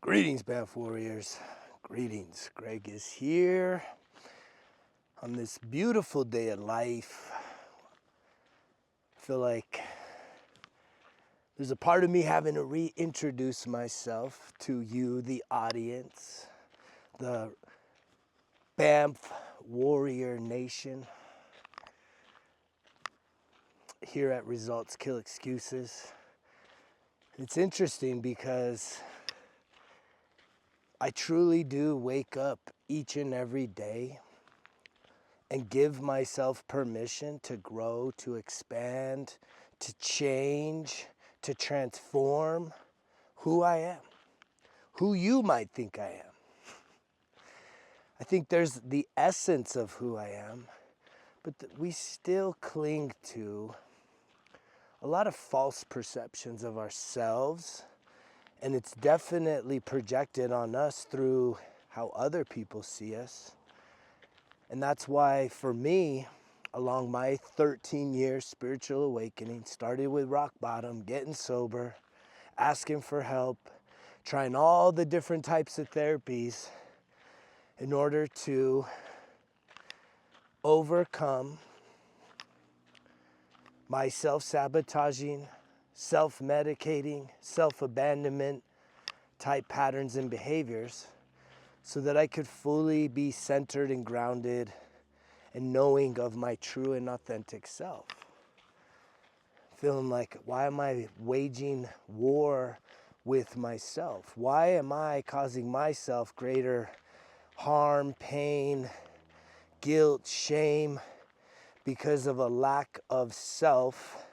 Greetings, Banff Warriors. Greetings. Greg is here on this beautiful day of life. I feel like there's a part of me having to reintroduce myself to you, the audience, the Banff Warrior Nation here at Results Kill Excuses. It's interesting because I truly do wake up each and every day and give myself permission to grow, to expand, to change, to transform who I am, who you might think I am. I think there's the essence of who I am, but we still cling to a lot of false perceptions of ourselves, and it's definitely projected on us through how other people see us. And that's why, for me, along my 13-year spiritual awakening, started with rock bottom, getting sober, asking for help, trying all the different types of therapies in order to overcome my self-sabotaging, self-medicating, self-abandonment type patterns and behaviors, so that I could fully be centered and grounded and knowing of my true and authentic self. Feeling like, why am I waging war with myself? Why am I causing myself greater harm, pain, guilt, shame, because of a lack of self-awareness?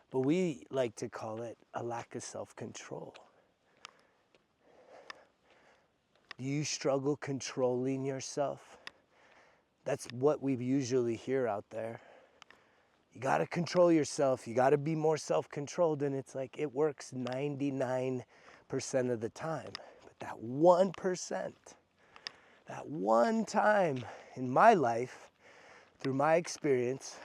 But we like to call it a lack of self-control. Do you struggle controlling yourself? That's what we usually hear out there. You gotta control yourself. You gotta be more self-controlled. And it's like, it works 99% of the time. But that 1%, that one time in my life, through my experience,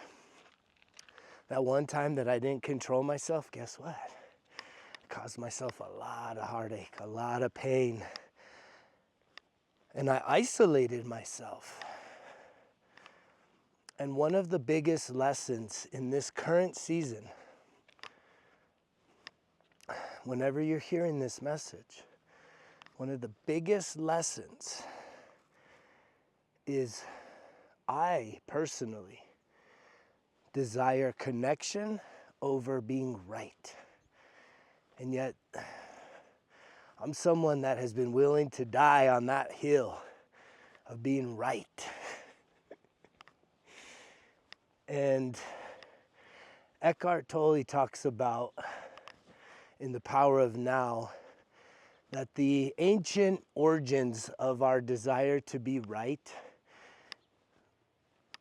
that one time that I didn't control myself, guess what? I caused myself a lot of heartache, a lot of pain. And I isolated myself. And one of the biggest lessons in this current season, whenever you're hearing this message, one of the biggest lessons is I personally desire connection over being right. And yet, I'm someone that has been willing to die on that hill of being right. And Eckhart Tolle talks about, in The Power of Now, that the ancient origins of our desire to be right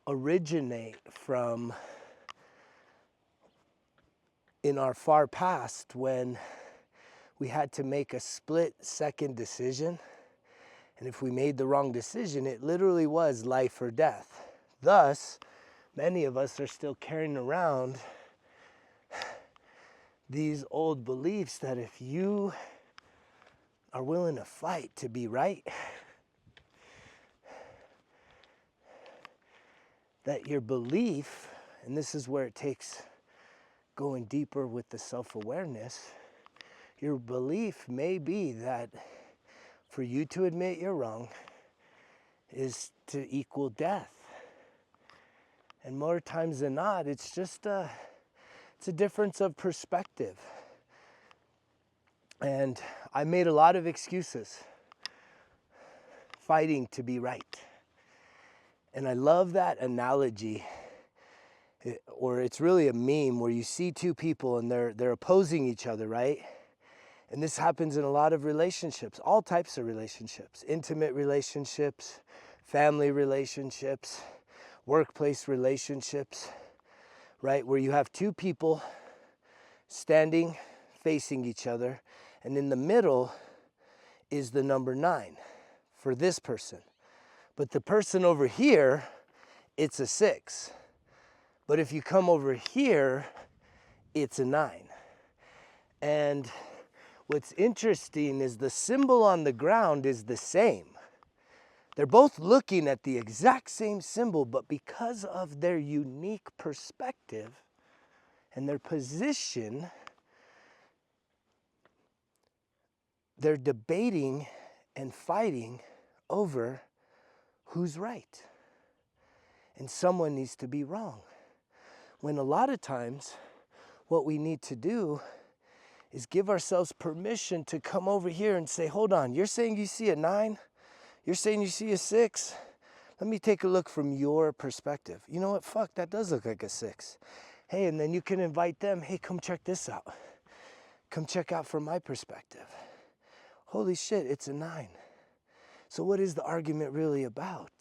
originate from in our far past, when we had to make a split-second decision. And if we made the wrong decision, it literally was life or death. Thus, many of us are still carrying around these old beliefs that if you are willing to fight to be right, that your belief, and this is where it takes going deeper with the self-awareness, your belief may be that for you to admit you're wrong is to equal death. And more times than not, it's just it's a difference of perspective. And I made a lot of excuses fighting to be right. And I love that analogy, or it's really a meme where you see two people and they're opposing each other, right? And this happens in a lot of relationships, all types of relationships, intimate relationships, family relationships, workplace relationships, right? Where you have two people standing, facing each other, and in the middle is the number 9 for this person. But the person over here, it's a 6. But if you come over here, it's a 9. And What's interesting is the symbol on the ground is the same. They're both looking at the exact same symbol, but because of their unique perspective and their position, they're debating and fighting over who's right. And someone needs to be wrong. When a lot of times, what we need to do is give ourselves permission to come over here and say, hold on, you're saying you see a 9? You're saying you see a 6? Let me take a look from your perspective. You know what? Fuck, that does look like a 6. Hey, and then you can invite them, hey, come check this out. Come check out from my perspective. Holy shit, it's a 9. So what is the argument really about?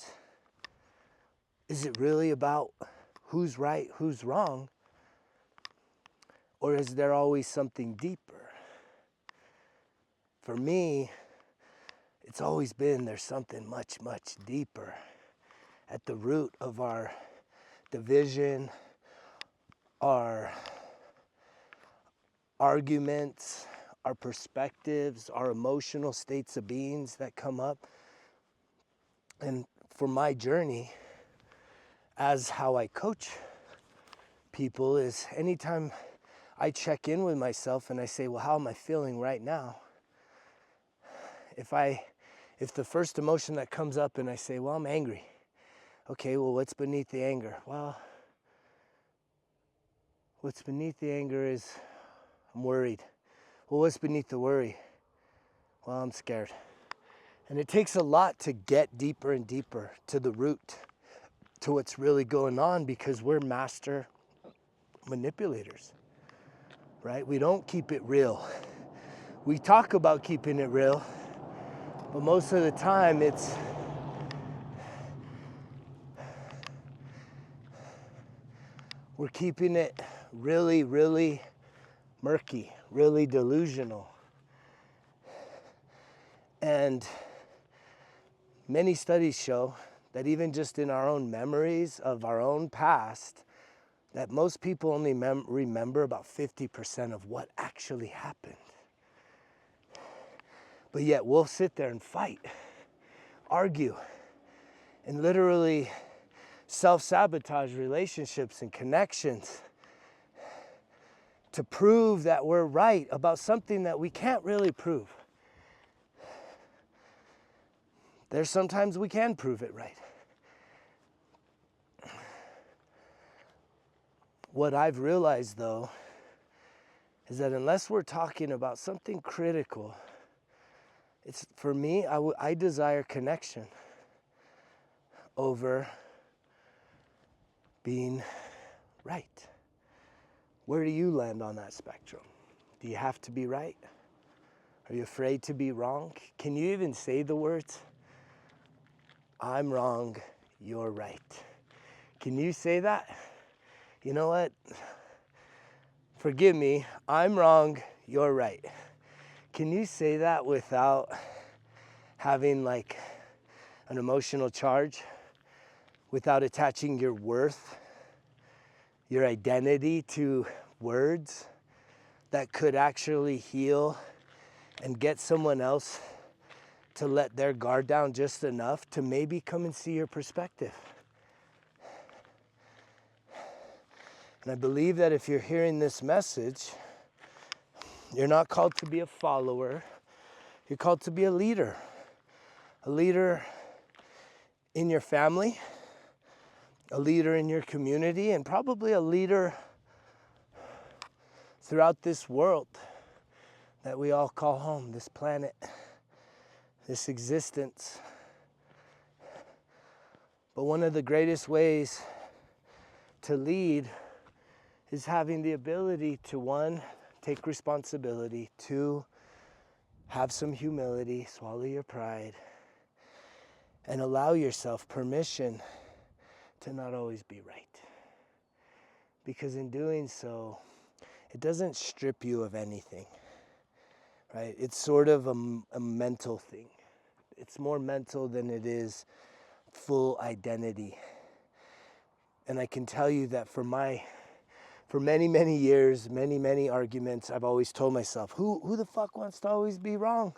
Is it really about who's right, who's wrong? Or is there always something deeper? For me, it's always been there's something much, much deeper at the root of our division, our arguments, our perspectives, our emotional states of beings that come up. And for my journey, as how I coach people, is anytime I check in with myself and I say, well, how am I feeling right now? If the first emotion that comes up and I say, well, I'm angry. Okay, well, what's beneath the anger? Well, what's beneath the anger is I'm worried. Well, what's beneath the worry? Well, I'm scared. And it takes a lot to get deeper and deeper to the root, to what's really going on, because we're master manipulators, right? We don't keep it real. We talk about keeping it real, but most of the time we're keeping it really, really murky, really delusional. And many studies show that even just in our own memories of our own past, that most people only remember about 50% of what actually happened. But yet we'll sit there and fight, argue, and literally self-sabotage relationships and connections to prove that we're right about something that we can't really prove. There's sometimes we can prove it right. What I've realized, though, is that unless we're talking about something critical, it's, for me, I desire connection over being right. Where do you land on that spectrum? Do you have to be right? Are you afraid to be wrong? Can you even say the words, I'm wrong, you're right? Can you say that? You know what? Forgive me, I'm wrong, you're right. Can you say that without having like an emotional charge? Without attaching your worth, your identity to words that could actually heal and get someone else to let their guard down just enough to maybe come and see your perspective? And I believe that if you're hearing this message, you're not called to be a follower. You're called to be a leader. A leader in your family, a leader in your community, and probably a leader throughout this world that we all call home, this planet, this existence. But one of the greatest ways to lead is having the ability to, 1, take responsibility, 2, have some humility, swallow your pride, and allow yourself permission to not always be right. Because in doing so, it doesn't strip you of anything, right? It's sort of a mental thing. It's more mental than it is full identity. And I can tell you that for For many, many years, many, many arguments, I've always told myself, who the fuck wants to always be wrong?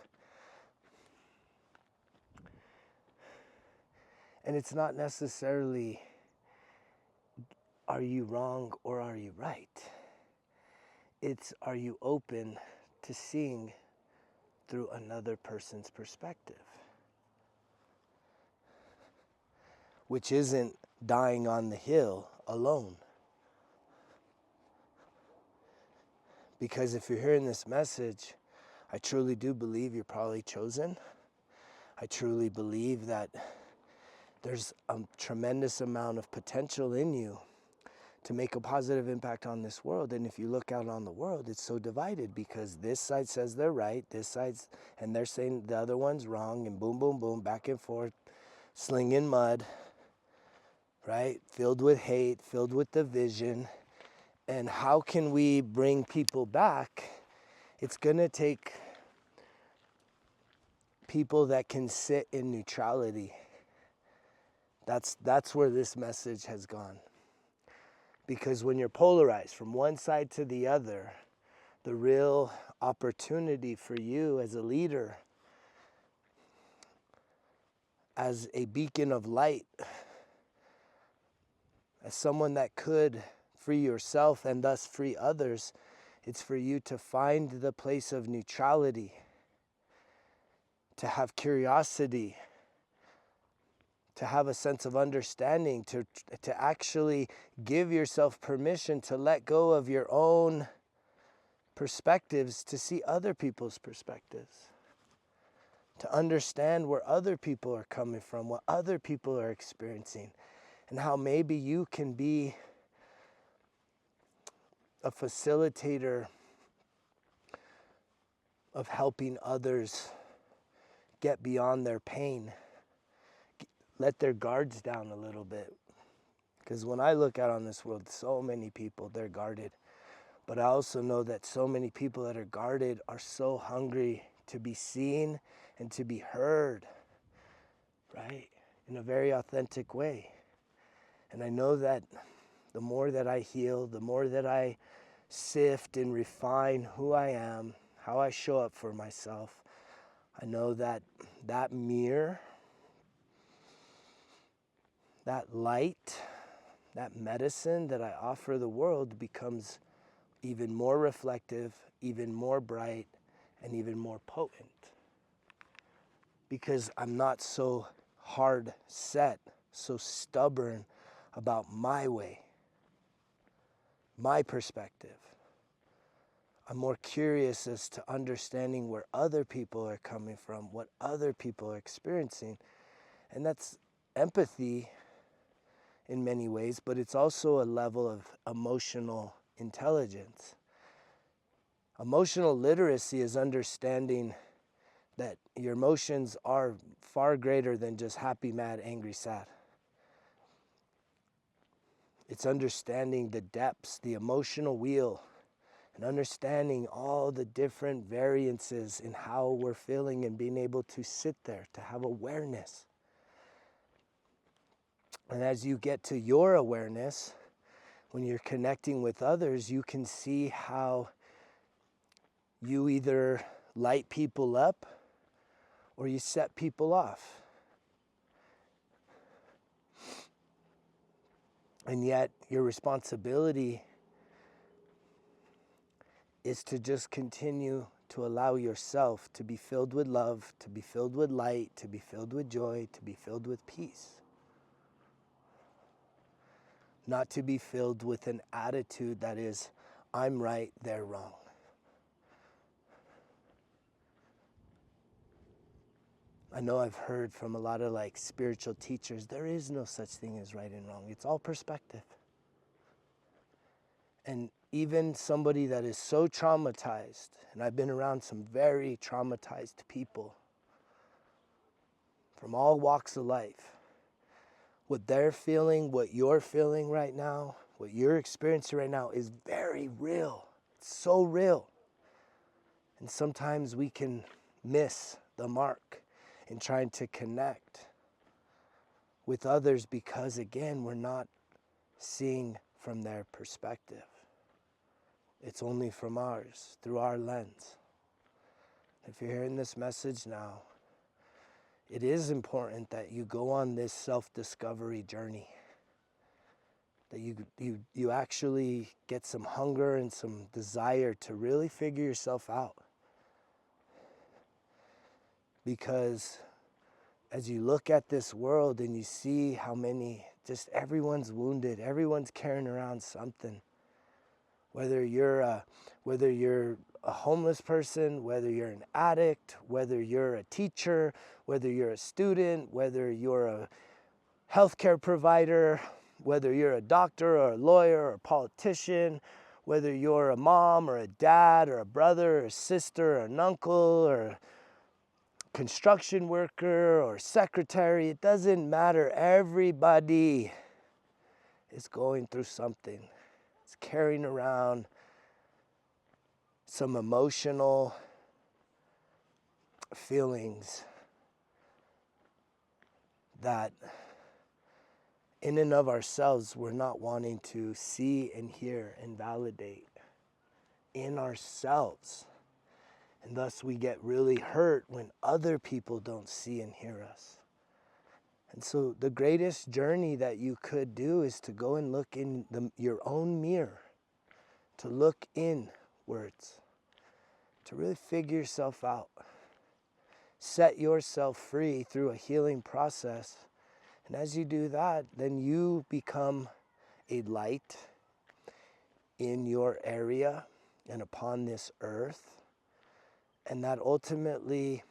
And it's not necessarily, are you wrong or are you right? It's, are you open to seeing through another person's perspective? Which isn't dying on the hill alone. Because if you're hearing this message, I truly do believe you're probably chosen. I truly believe that there's a tremendous amount of potential in you to make a positive impact on this world. And if you look out on the world, it's so divided because this side says they're right, this side's, and they're saying the other one's wrong, and boom, boom, boom, back and forth, slinging mud, right? Filled with hate, filled with division. And how can we bring people back? It's gonna take people that can sit in neutrality. That's where this message has gone. Because when you're polarized from one side to the other, the real opportunity for you as a leader, as a beacon of light, as someone that could free yourself and thus free others, it's for you to find the place of neutrality, to have curiosity, to have a sense of understanding, to actually give yourself permission to let go of your own perspectives, to see other people's perspectives, to understand where other people are coming from, what other people are experiencing, and how maybe you can be a facilitator of helping others get beyond their pain, let their guards down a little bit. Because when I look out on this world, so many people, they're guarded. But I also know that so many people that are guarded are so hungry to be seen and to be heard, right? In a very authentic way. And I know that the more that I heal, the more that I sift and refine who I am, how I show up for myself, I know that that mirror, that light, that medicine that I offer the world becomes even more reflective, even more bright, and even more potent. Because I'm not so hard set, so stubborn about my way, my perspective. I'm more curious as to understanding where other people are coming from, what other people are experiencing. And that's empathy in many ways, but it's also a level of emotional intelligence. Emotional literacy is understanding that your emotions are far greater than just happy, mad, angry, sad. It's understanding the depths, the emotional wheel, and understanding all the different variances in how we're feeling and being able to sit there, to have awareness. And as you get to your awareness, when you're connecting with others, you can see how you either light people up or you set people off. And yet your responsibility is to just continue to allow yourself to be filled with love, to be filled with light, to be filled with joy, to be filled with peace. Not to be filled with an attitude that is, I'm right, they're wrong. I know I've heard from a lot of spiritual teachers, there is no such thing as right and wrong. It's all perspective. And even somebody that is so traumatized, and I've been around some very traumatized people from all walks of life, what they're feeling, what you're feeling right now, what you're experiencing right now is very real. It's so real. And sometimes we can miss the mark in trying to connect with others because, again, we're not seeing from their perspective. It's only from ours, through our lens. If you're hearing this message now, it is important that you go on this self-discovery journey. That you actually get some hunger and some desire to really figure yourself out. Because as you look at this world and you see how many, just everyone's wounded, everyone's carrying around something. Whether you're a homeless person, whether you're an addict, whether you're a teacher, whether you're a student, whether you're a healthcare provider, whether you're a doctor or a lawyer or a politician, whether you're a mom or a dad or a brother or a sister or an uncle or a construction worker or secretary, it doesn't matter. Everybody is going through something. It's carrying around some emotional feelings that in and of ourselves we're not wanting to see and hear and validate in ourselves. And thus we get really hurt when other people don't see and hear us. And so the greatest journey that you could do is to go and look in your own mirror, to look inwards, to really figure yourself out. Set yourself free through a healing process. And as you do that, then you become a light in your area and upon this earth. And that ultimately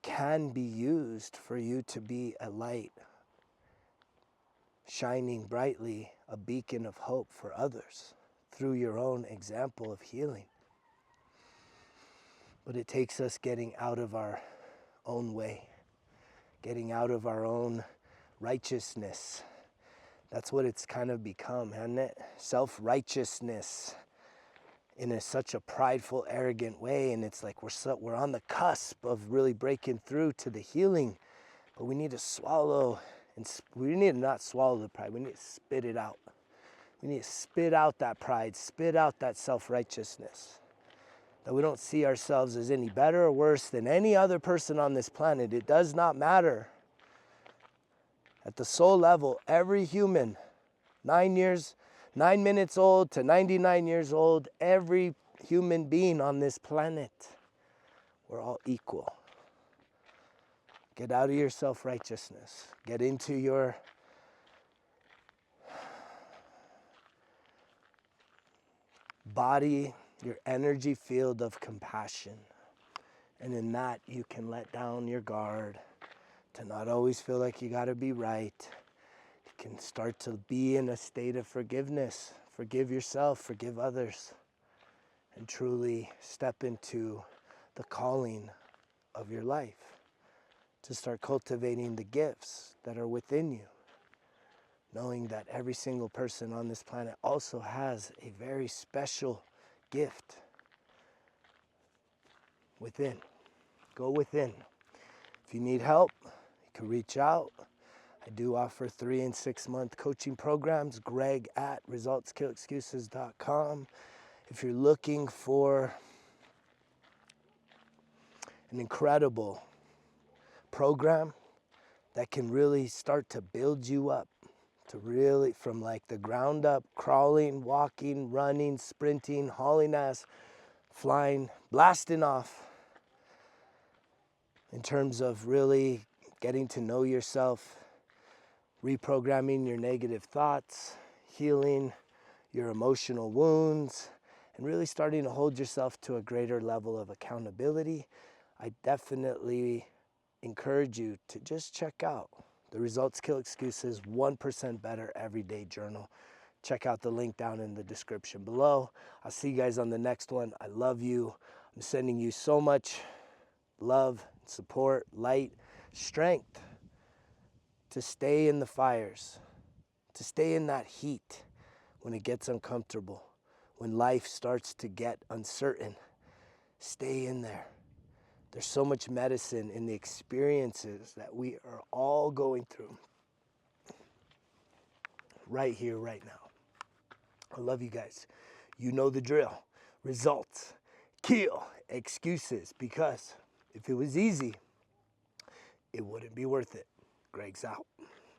can be used for you to be a light, shining brightly, a beacon of hope for others through your own example of healing. But it takes us getting out of our own way, getting out of our own righteousness. That's what it's kind of become, hasn't it? Self-righteousness in such a prideful, arrogant way. And it's like we're on the cusp of really breaking through to the healing. But we need to swallow, and we need to not swallow the pride. We need to spit it out. We need to spit out that pride, spit out that self-righteousness. That we don't see ourselves as any better or worse than any other person on this planet. It does not matter. At the soul level, every human, 9 minutes old to 99 years old, every human being on this planet, we're all equal. Get out of your self-righteousness. Get into your body, your energy field of compassion. And in that, you can let down your guard to not always feel like you got to be right. You can start to be in a state of forgiveness. Forgive yourself, forgive others, and truly step into the calling of your life to start cultivating the gifts that are within you, knowing that every single person on this planet also has a very special gift within. Go within. If you need help, you can reach out. I do offer 3 and 6 month coaching programs. greg@resultskillexcuses.com. If you're looking for an incredible program that can really start to build you up, to really, from like the ground up, crawling, walking, running, sprinting, hauling ass, flying, blasting off, in terms of really getting to know yourself, reprogramming your negative thoughts, healing your emotional wounds, and really starting to hold yourself to a greater level of accountability, I definitely encourage you to just check out the Results Kill Excuses 1% Better Everyday Journal. Check out the link down in the description below. I'll see you guys on the next one. I love you. I'm sending you so much love, support, light, strength to stay in the fires, to stay in that heat when it gets uncomfortable, when life starts to get uncertain. Stay in there. There's so much medicine in the experiences that we are all going through right here, right now. I love you guys. You know the drill. Results kill excuses, because if it was easy, it wouldn't be worth it. Greg's out.